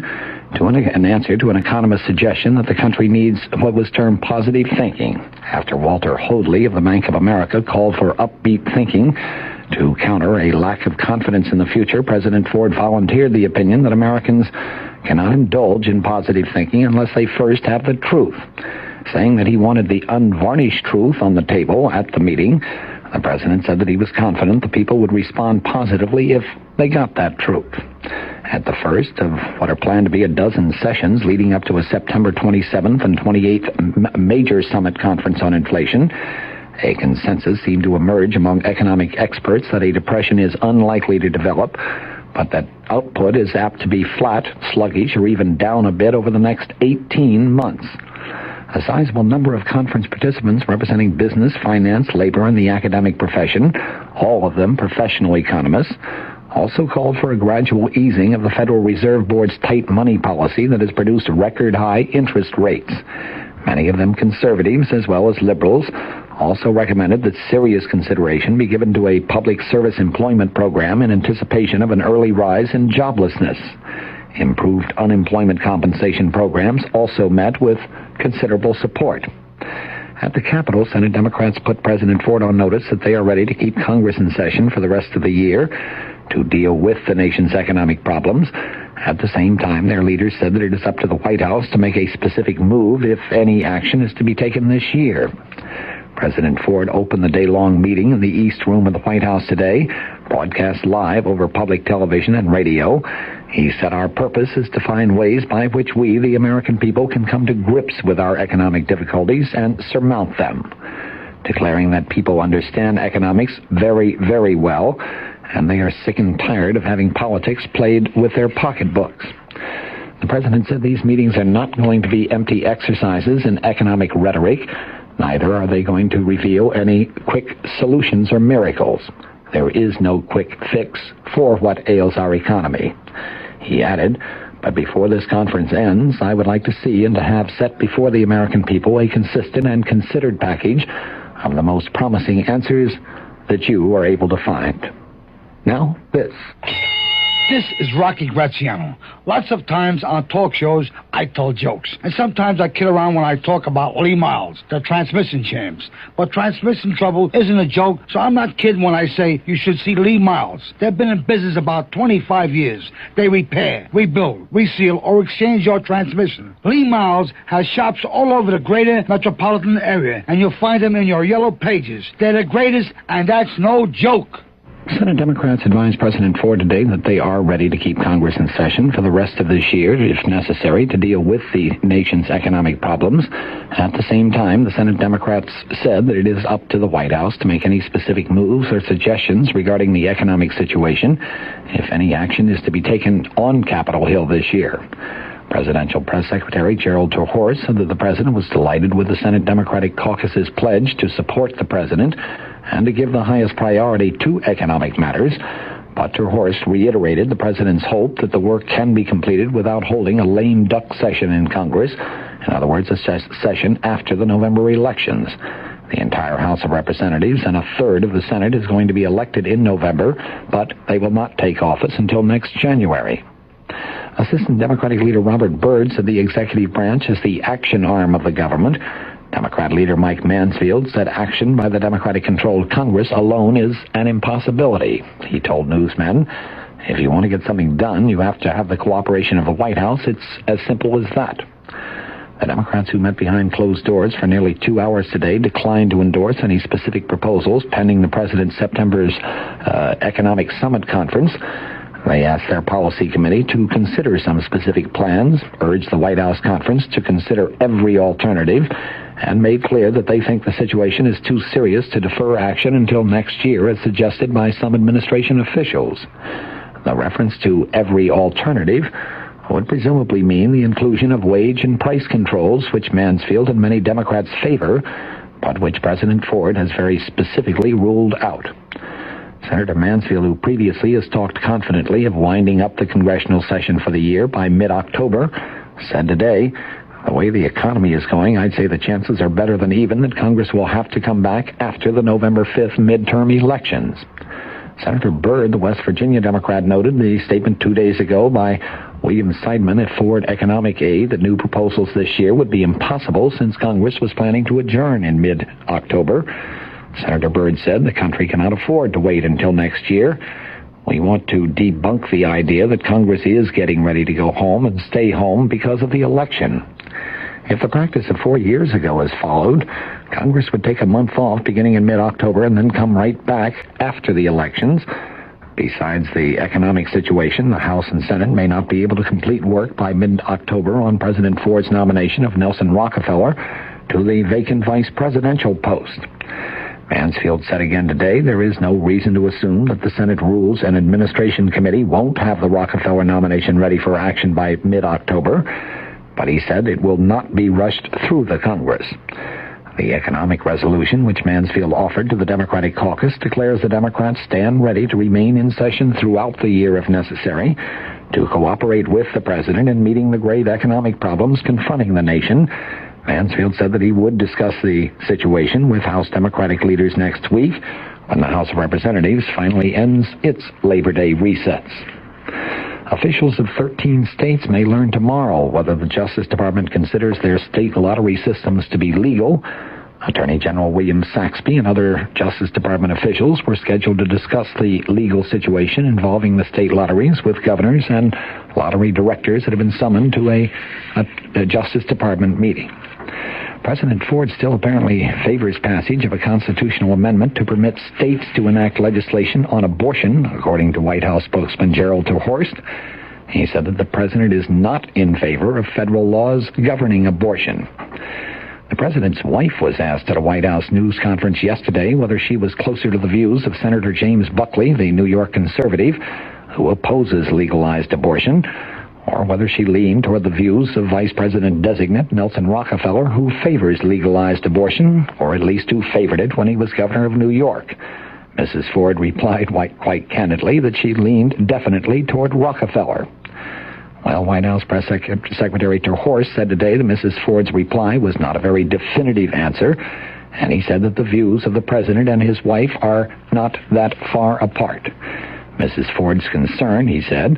to an answer to an economist's suggestion that the country needs what was termed positive thinking, after Walter Hoadley of the Bank of America called for upbeat thinking. To counter a lack of confidence in the future, President Ford volunteered the opinion that Americans cannot indulge in positive thinking unless they first have the truth. Saying that he wanted the unvarnished truth on the table at the meeting, the president said that he was confident the people would respond positively if they got that truth. At the first of what are planned to be a dozen sessions leading up to a September 27th and 28th major summit conference on inflation, a consensus seemed to emerge among economic experts that a depression is unlikely to develop, but that output is apt to be flat, sluggish, or even down a bit over the next 18 months. A sizable number of conference participants representing business, finance, labor, and the academic profession, all of them professional economists, also called for a gradual easing of the Federal Reserve Board's tight money policy that has produced record-high interest rates. Many of them conservatives as well as liberals also recommended that serious consideration be given to a public service employment program in anticipation of an early rise in joblessness. Improved unemployment compensation programs also met with considerable support. At the Capitol, Senate Democrats put President Ford on notice that they are ready to keep Congress in session for the rest of the year to deal with the nation's economic problems. At the same time, their leaders said that it is up to the White House to make a specific move if any action is to be taken this year. President Ford opened the day-long meeting in the East Room of the White House today, broadcast live over public television and radio. He said our purpose is to find ways by which we, the American people, can come to grips with our economic difficulties and surmount them, declaring that people understand economics very, very well, and they are sick and tired of having politics played with their pocketbooks. The president said these meetings are not going to be empty exercises in economic rhetoric. Neither are they going to reveal any quick solutions or miracles. There is no quick fix for what ails our economy. He added, but before this conference ends, I would like to see and to have set before the American people a consistent and considered package of the most promising answers that you are able to find. Now, this. This is Rocky Graziano. Lots of times on talk shows, I tell jokes. And sometimes I kid around when I talk about Lee Miles, the transmission champs. But transmission trouble isn't a joke, so I'm not kidding when I say you should see Lee Miles. They've been in business about 25 years. They repair, rebuild, reseal, or exchange your transmission. Lee Miles has shops all over the greater metropolitan area, and you'll find them in your yellow pages. They're the greatest, and that's no joke. Senate Democrats advised President Ford today that they are ready to keep Congress in session for the rest of this year, if necessary, to deal with the nation's economic problems. At the same time, the Senate Democrats said that it is up to the White House to make any specific moves or suggestions regarding the economic situation, if any action is to be taken on Capitol Hill this year. Presidential Press Secretary Gerald Terhorst said that the president was delighted with the Senate Democratic Caucus's pledge to support the president and to give the highest priority to economic matters, but Terhorst reiterated the president's hope that the work can be completed without holding a lame duck session in Congress, in other words, a session after the November elections. The entire House of Representatives and a third of the Senate is going to be elected in November, but they will not take office until next January. Assistant Democratic Leader Robert Byrd said the executive branch is the action arm of the government. Democrat leader Mike Mansfield said action by the Democratic-controlled Congress alone is an impossibility. He told newsmen, if you want to get something done, you have to have the cooperation of the White House. It's as simple as that. The Democrats who met behind closed doors for nearly 2 hours today declined to endorse any specific proposals pending the president's September's economic summit conference. They asked their policy committee to consider some specific plans, urged the White House conference to consider every alternative, and made clear that they think the situation is too serious to defer action until next year, as suggested by some administration officials. The reference to every alternative would presumably mean the inclusion of wage and price controls, which Mansfield and many Democrats favor, but which President Ford has very specifically ruled out. Senator Mansfield, who previously has talked confidently of winding up the congressional session for the year by mid-October, said today, "The way the economy is going, I'd say the chances are better than even that Congress will have to come back after the November 5th midterm elections." Senator Byrd, the West Virginia Democrat, noted the statement 2 days ago by William Seidman at Ford Economic Aid that new proposals this year would be impossible since Congress was planning to adjourn in mid-October. Senator Byrd said the country cannot afford to wait until next year. We want to debunk the idea that Congress is getting ready to go home and stay home because of the election. If the practice of 4 years ago is followed, Congress would take a month off beginning in mid-October and then come right back after the elections. Besides the economic situation, the House and Senate may not be able to complete work by mid-October on President Ford's nomination of Nelson Rockefeller to the vacant vice presidential post. Mansfield said again today there is no reason to assume that the Senate Rules and Administration Committee won't have the Rockefeller nomination ready for action by mid-October, but he said it will not be rushed through the Congress. The economic resolution, which Mansfield offered to the Democratic caucus, declares the Democrats stand ready to remain in session throughout the year if necessary, to cooperate with the president in meeting the great economic problems confronting the nation. Mansfield said that he would discuss the situation with House Democratic leaders next week when the House of Representatives finally ends its Labor Day recess. Officials of 13 states may learn tomorrow whether the Justice Department considers their state lottery systems to be legal. Attorney General William Saxby and other Justice Department officials were scheduled to discuss the legal situation involving the state lotteries with governors and lottery directors that have been summoned to a Justice Department meeting. President Ford still apparently favors passage of a constitutional amendment to permit states to enact legislation on abortion, according to White House spokesman Gerald Horst. He said that the president is not in favor of federal laws governing abortion. The president's wife was asked at a White House news conference yesterday whether she was closer to the views of Senator James Buckley, the New York conservative, who opposes legalized abortion, or whether she leaned toward the views of Vice President-designate Nelson Rockefeller, who favors legalized abortion, or at least who favored it when he was governor of New York. Mrs. Ford replied quite candidly that she leaned definitely toward Rockefeller. Well, White House Press Secretary Horst said today that Mrs. Ford's reply was not a very definitive answer, and he said that the views of the president and his wife are not that far apart. Mrs. Ford's concern, he said,